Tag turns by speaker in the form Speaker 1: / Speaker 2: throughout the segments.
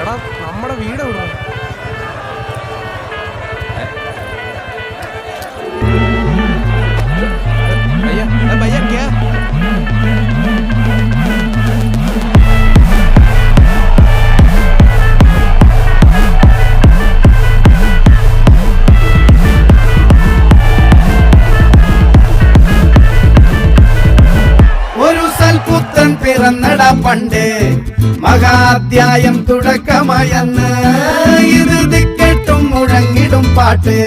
Speaker 1: എടാ നമ്മുടെ വീട് എവിടെ? भैया भैया क्या
Speaker 2: ഒരു സൽപുത്രൻ പിറന്നടാ പണ്ട് മഹാധ്യായം തുടക്കമായെന്ന് ഇത് ദിക്കെട്ടും മുഴങ്ങിടും പാട്ട്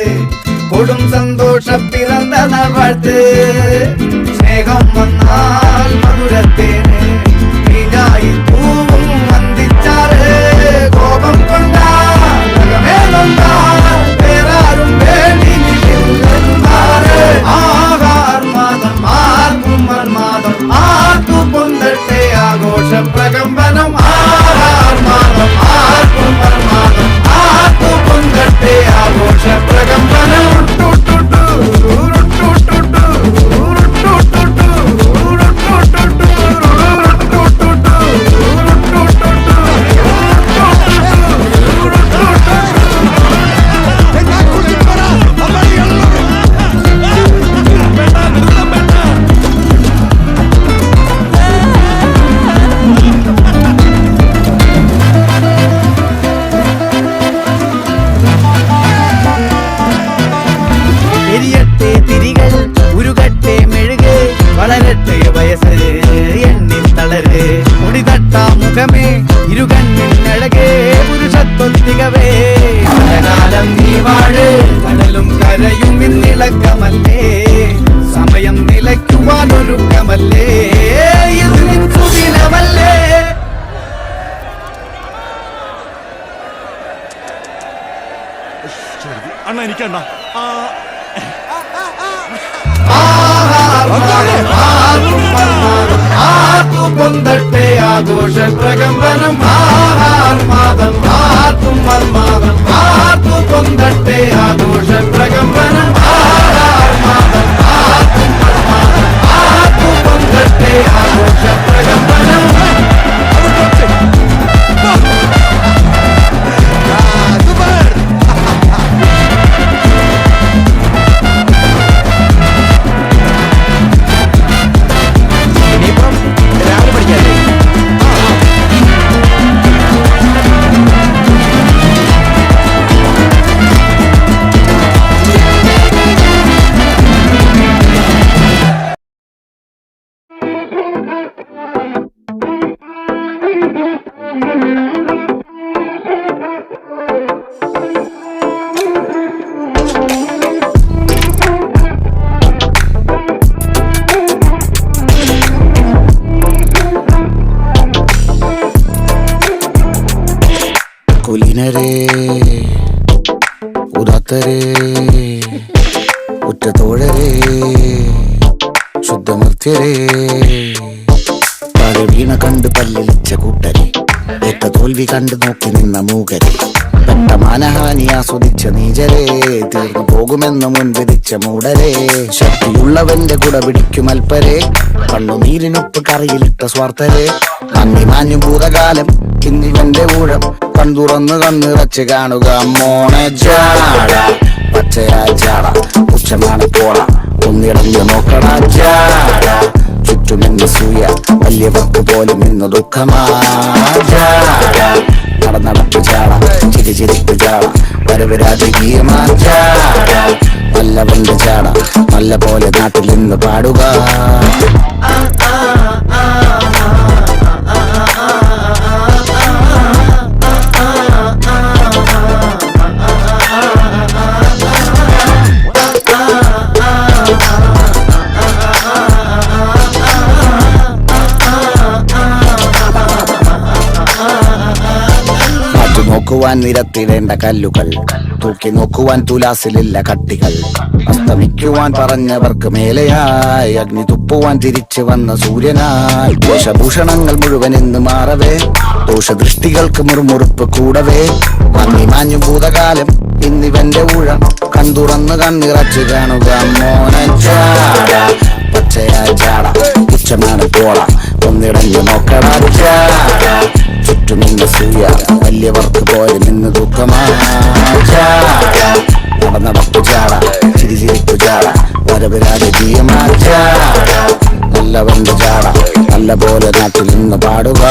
Speaker 2: കൊടും സന്തോഷം പിറന്ന നാൾവാഴ്ത്ത് സ്നേഹം വന്നാൽ മധുരത്തേന് നീനായി പൂവും വന്ദിച്ചാറ് കോപം കൊണ്ടാൽ വേറാരും വേണ്ടി ആഹാർമാദം ആർക്കും മർമാദം ആർക്കു പൊന്തട്ടെ ആഘോഷ പ്രകമ്പനം ആഹാർമാദം ആർക്കും മർമാദം ആർക്കു പൊന്തട്ടെ ആഘോഷ പ്രകമ്പനം കടലും കരയും ഇന്നിളക്കമല്ലേ സമയം നിലയ്ക്കുവാനൊരുക്കമല്ലേ സുദിനമല്ലേ
Speaker 3: അണ്ണ എനിക്കണ്ണ
Speaker 2: ആർക്കു പൊന്തട്ടെ ആഘോഷ പ്രകമ്പനം ആഹാർമാദം ആർക്കും മർമാദം ആർക്കു പൊന്തട്ടെ ആഘോഷ പ്രകമ്പനം ആഹാർമാദം ആർക്കും മർമാദം ആർക്കു പൊന്തട്ടെ ആഘോഷ പ്രകമ്പനം കുലീനരേ ഉദാത്തരേ ഉറ്റതോഴരേ ശുദ്ധമർത്യരേ വീണ കണ്ട് പല്ലിളിച്ച കൂട്ടരെ ഏറ്റ തോൽവി കണ്ട് നോക്കി നിന്ന മൂകരെ പെട്ട മാനഹാനി ആസ്വദിച്ച നീചരെ തീർന്നു പോകുമെന്ന് മുൻവിധിച്ച മൂടരെ ശക്തിയുള്ളവന്റെ കുട പിടിക്കും അൽപ്പരെ കണ്ണുനീരിനൊപ്പ് കറിയിലിട്ട സ്വാർത്ഥരെ നന്ദി മാഞ്ഞു ഭൂതകാലം ഇന്നിവന്റെ ഊഴം കൺതുറന്ന് കണ്ണിറച്ച് കാണുക മോണെ ജാട പച്ചയായ ചാട പുച്ഛമാണ് പോട ഒന്നിടഞ്ഞു നോക്കണ ജാട ചുറ്റുമെന്ന് സൂയ വലിയവർക്ക് പോലും ഇന്ന് ദുഃഖമാ ജാട നടന്നടപ്പ് ചാട ചിരിച്ചിരിപ്പ് ചാട വരവ് രാജകീയമാ ചാട നല്ലവന്റെ ചാട നല്ല പോലെ നാട്ടിൽ നിന്ന് പാടുക നോക്കുവാൻ നിരത്തിടേണ്ട കല്ലുകൾ തൂക്കി നോക്കുവാൻ തുലാസിലില്ല കട്ടികൾ അസ്തമിക്കുവാൻ പറഞ്ഞവർക്ക് മേലെയായി അഗ്നി തുപ്പുവാൻ തിരിച്ചു വന്ന സൂര്യനായി ദോഷഭൂഷണങ്ങൾ മുഴുവൻ ഇന്ന് മാറവേ ദോഷദൃഷ്ടികൾക്ക് മുറുമുറുപ്പ് കൂടവേ മങ്ങി മാഞ്ഞു ഭൂതകാലം ഇന്നിവന്റെ ഊഴം കൺതുറന്ന് കണ്ണിറച്ച് കാണുക മോനെ ചാട പച്ചയായ ചാട പുച്ഛമാണ് പോട ഒന്നിടഞ്ഞു നോക്കണ ചാട ചുറ്റുമിന്ന് സൂയ വലിയവർ രാജകീയ മാറ്റ നല്ലവന്റെ ചാട നല്ല പോലെ നാട്ടിൽ നിന്ന് പാടുക.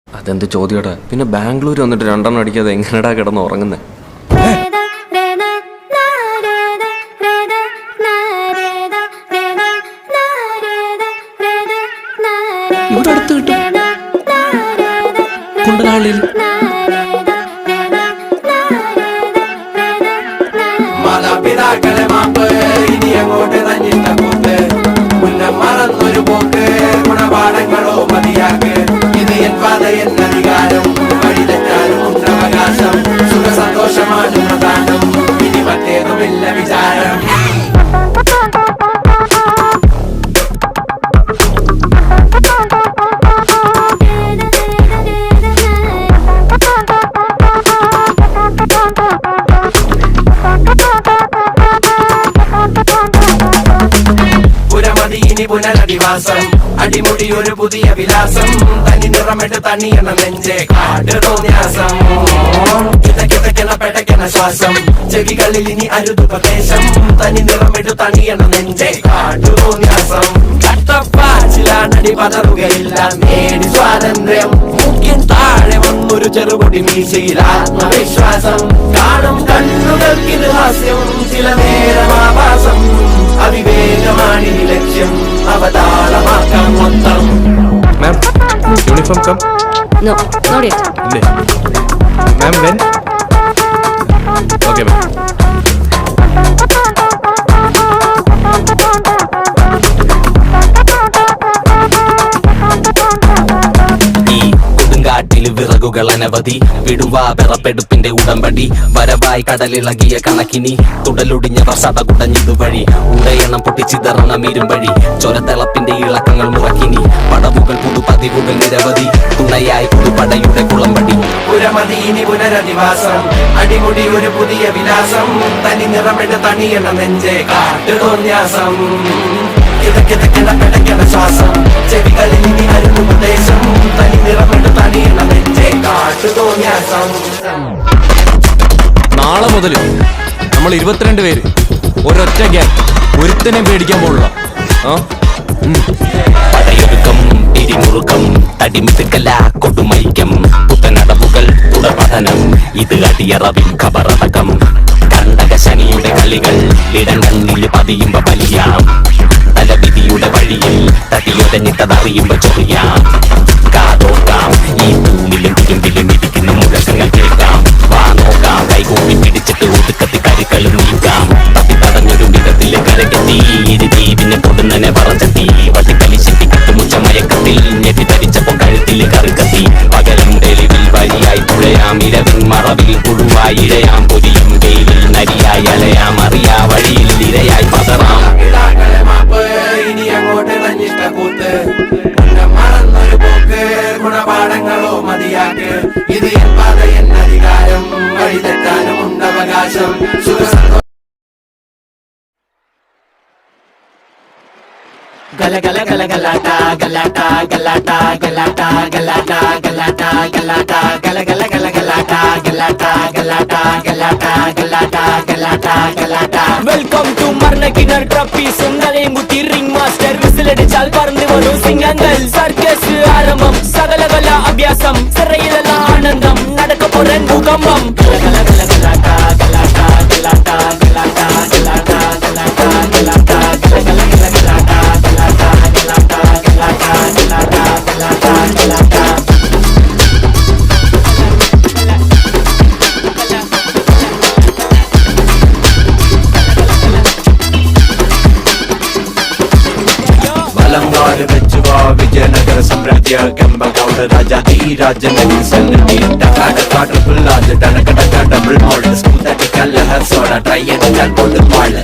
Speaker 3: അതെന്ത് ചോദ്യടാ? പിന്നെ ബാംഗ്ലൂർ വന്നിട്ട് 2 അടിക്കാതെ എങ്ങനെടാ കിടന്ന് ഉറങ്ങുന്നേ? ഇവിടെ അടുത്ത് കിട്ടും കുണ്ടനാളിൽ.
Speaker 1: മാതാപിതാക്കളെ മാപ്പ് ഇനി അങ്ങോട്ട് തന്നിട്ട കൂത്ത് മുന്നം മറന്നൊരു പോക്ക് ഗുണപാഠങ്ങളോ മതിയാക്ക്. ഇത് എൻ പാത എന്നധികാരം വഴി തെറ്റാനും ഉണ്ടവകാശം. സുഖ സന്തോഷമാണ് പ്രധാനം ഇനി മറ്റേതുമില്ല വിചാരം. ഇനി പുനരധിവാസം അടിമുടി ഒരു പുതിയ വിലാസം. തനി നിറമിട്ട് തണിയണ നെഞ്ചെ കാട്ട് തോന്യാസം. കിതക്കിതക്കണ പെടക്കണ ശ്വാസം ചെവികളിൽ ഇനി അരുതു പ്രദേശം. തനി നിറമിട്ട് തണിയണ നെഞ്ചെ കാട്ടു തോന്യാസം. കട്ടപ്പാച്ചിലാണടി പതറുകയില്ല നേടി സ്വാതന്ത്ര്യം. മുഖ്യൻ താഴെ വന്നൊരു ചെറുപൊടി മീശയിൽ ആത്മവിശ്വാസം. കാണും കണ്ണുകൾക്കിത് ഹാസ്യം ചില നേരം ആഭാസം. അവിവേകമാണ് ഈ ലക്ഷ്യം അവതാളമാക്കാം മൊത്തം.
Speaker 3: Ma'am uniform come.
Speaker 4: No, not yet.
Speaker 3: ഇല്ലേ മാം? വെൻ? Okay ma'am.
Speaker 5: കാട്ടിൽ വിറകുകൾ അനവധി വിടുവാ പിറപ്പെടുപ്പിന്റെ ഉടമ്പടി. വരവായി കടലിളകിയ കണക്കിനി തുടലൊടിഞ്ഞവർ സട കുടഞ്ഞിതുവഴി. ഉടയണം പൊട്ടിച്ചിതറണം ഇരുമ്പഴി ചൊരത്തിളപ്പിന്റെ ഇളക്കങ്ങൾ മുറക്കിനി. പടവുകൾ പുതുപതിവുകൾ നിരവധി തുണയായി പുതുപടയുടെ കുളമ്പടി.
Speaker 1: പുരമതി ഇനി പുനരധിവാസം അടിമുടി ഒരു പുതിയ വിലാസം. തനി നിറമിട്ട് തണിയണ നെഞ്ചെ കാട്ട് തോന്യാസം. കിതക്കിതക്കണ പെടക്കണ ശ്വാസം ചെവികളിൽ ഇനി അരുതു പ്രദേശം. തനി നിറമിട്ട് തണിയണ നെഞ്ചെ കാട്ട് തോന്യാസം.
Speaker 3: നാളെ മുതൽ നമ്മൾ 22 പേര് ഒരൊറ്റ ഗ്യാങ്, ഒരുത്തനെ പേടിക്കാൻ പോലുള്ള.
Speaker 5: പടയൊരുക്കം പിരിമുറുക്കം തടിമിതുക്കല കൊടുമൈക്കം. പുത്തനടവുകൾ തുടപഠനം ഇത് അടിയറവിൻ ഖബറടക്കം. കണ്ടക ശനിയുടെ കളികൾ ഇടങ്ങളിൽ പതിയുമ്പ ബലിയാം. തലവിധിയുടെ വഴിയിൽ തടിയൊടഞ്ഞിട്ടതറിയുമ്പോ ചൊറിയാം. കാതോക്കാം ഈ തൂണിലും തിരുമ്പിലും ഇരിക്കുന്ന മുഴക്കങ്ങൾ കേൾക്കാം. വാ നോക്കാം കൈകൂപ്പി പിടിച്ചിട്ട് ഒതുക്കത്തി കരുക്കളും നീക്കാം. തപ്പി തടഞ്ഞൊരു വിധത്തില് കരകെത്തി ഇരുതീവിനെ കൊടുന്നനെ പറച്ചെത്തി. വട്ടിക്കളിശെത്തി കട്ടുമുച്ച മയക്കത്തിൽ ഞെട്ടി ധരിച്ചപ്പോ കഴുത്തിൽ കറുകത്തി. പകലും തെളിവിൽ വഴിയായി തുഴയാം ഇരവിൻ മറവിൽ പുഴുവായി ഇഴയാം. പൊരിയും വെയിലിൽ നരിയായി അലയാം അറിയാ വഴിയിൽ ഇരയായി പതറാം.
Speaker 1: ഇനി അങ്ങോട്ട് തന്നിട്ട കൂത്ത് മുന്നം മറന്നൊരു പോക്ക് ഗുണപാഠങ്ങളോ മതിയാക്ക്. ഇത് എൻ പാത എന്നധികാരം വഴി തെറ്റാനും ഉണ്ടവകാശം. സുഖ ഗല ഗല ഗല ഗലാട്ട ഗലാട്ട ഗലാട്ട ഗലാട്ട ഗലാട്ട ഗലാട്ട ഗലാട്ട ഗല ഗല ഗല ഗലാട്ട ഗലാട്ട ഗലാട്ട ഗലാട്ട ഗലാട്ട ഗലാട്ട ഗലാട്ട.
Speaker 6: വെൽക്കം ടു മർണക്കിണർ ട്രപ്പീസ്. ഉങ്ങളെയും കുത്തി റിംഗ് മാസ്റ്റർ വിസിലടിച്ചാൽ പറന്നു വരും സിംഗങ്ങൾ. സർക്കസ് ആരംഭം സകലകല അഭ്യാസം സിറയിലുള്ള ആനന്ദം നടക്കപ്പോറൻ ഭൂകമ്പം. ഗല ഗല ഗല ഗലാട്ട ഗലാട്ട ഗലാട്ട ഗലാട്ട ഗലാട്ട ഗലാട്ട ഗലാട്ട ഗല ഗല ഗല ഗലാട്ട ഗലാട്ട ഗലാട്ട ഗലാട്ട ഗലാട്ട ഗലാട്ട ഗലാട്ട.
Speaker 1: വലങ്കാട് വെച്ചുവാ വിജയനഗര സാമ്രാജ്യ കെമ്പകൗഡ രാജാതി രാജനഗരി സന്നദ്ധി. ടക്കാടക്കാ ട്രിപ്പിൾ ലാർജ് ടണക്കടക്ക ഡബിൾ മോൾഡ് സ്കൂത്തട്ടി കല്ലഹർ സോഡ ട്രൈ അടിച്ചാൽ കൊടു മാള്.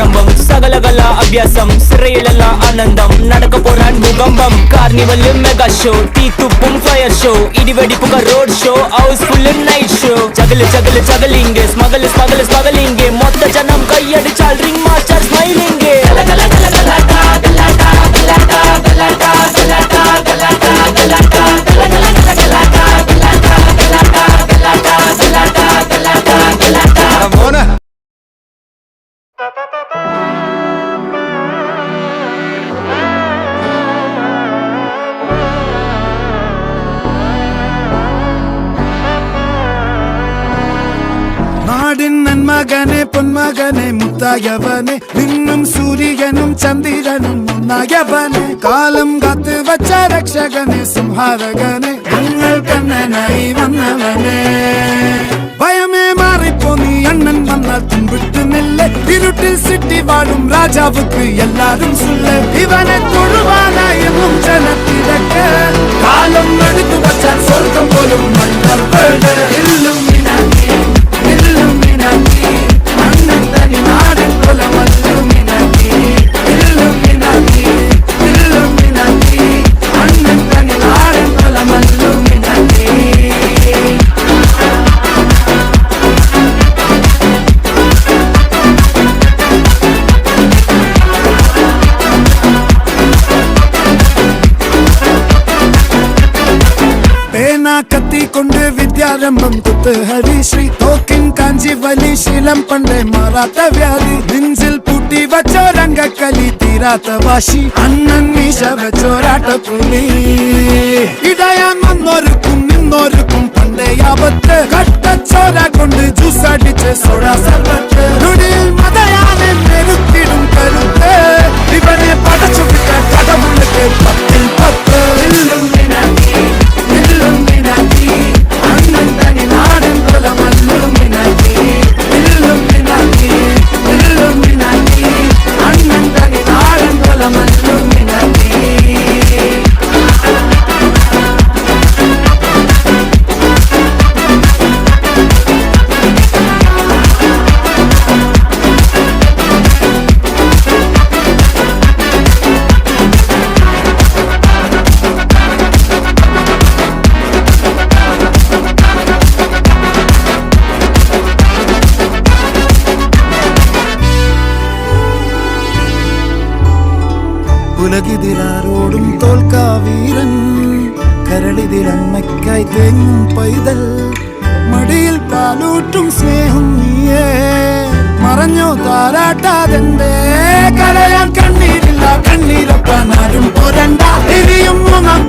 Speaker 6: ആരംഭം സകലകല അഭ്യാസം സിറയിലല്ല ആനന്ദം നടക്ക പോരാൻ ഭൂകമ്പം കാർണിവല് മെഗാ ഷോ തീത്തുപ്പും ഫയർ ഷോ ഇടിവെടിപ്പുക road show houseful night show ചകലിംഗ് സ്മഗലിംഗ് മൊത്ത ജനം കൈയടിച്ചാൽ റിംഗ് മാസ്റ്റർ സ്മൈലിംഗ്
Speaker 3: മോനെ
Speaker 7: നാടിൻ നന്മകനെ പൊന്മകനെ മുത്തായവനെ നിന്നും സൂര്യനും ചന്ദ്രനും ഒന്നായവനെ കാലം കാത്ത് വച്ച രക്ഷകനെ സംഹാരകനെ ഞങ്ങൾ കണ്ണനായി വന്നവനെ ഭയമേ മാറിപ്പോ നീ അണ്ണൻ വന്നാൽ തുമ്പിട്ട് നില്ല ഇരുട്ടിൽ സിറ്റി വാഴും രാജാവുക്ക് എല്ലാരും സുല്ല ഇവനെ തൊഴുവാനായി എന്നും ജനത്തിരക്ക് കാലം എടുത്തു വച്ചാൽ സ്വർഗം പോലും മണ്ണർ കത്തിക്കൊണ്ട് വിദ്യാരംഭം കുത്ത് ഹരിശ്രീ തോക്കിൻ കാഞ്ചി വലി ശീലം പണ്ടേ മാറാത്ത വ്യാധി നെഞ്ചിൽ പൂട്ടി വച്ചോരംഗക്കലി തീരാത്ത വാശി അണ്ണൻ മീശ വെച്ചോരാട്ട പുലി ഇടയാൻ വന്നോർക്കും നിന്നോർക്കും പണ്ടേ ആപത്ത് കട്ടച്ചോര കൊണ്ട് ജ്യൂസ് അടിച്ച് സോഡാ സർബത്ത് നുടിയിൽ മതയാനെ മെരുത്തിടും കരുത്ത് ഇവനെ പടച്ചു വിട്ട കടമുള്ളക്ക് 10 ഉലകിതിരാരോടും തോൽക്കാവീരൻ കരളിതിരമ്മയ്ക്കായി തേങ്ങും പൈതൽ മടിയിൽ പാലൂട്ടും സ്നേഹം നീയേ മറഞ്ഞോ താരാട്ടാതെന്തേ കരയാൻ കണ്ണീരില്ല കണ്ണീരൊപ്പാൻ ആരും പോരണ്ട ഇനിയും മൂന്നാം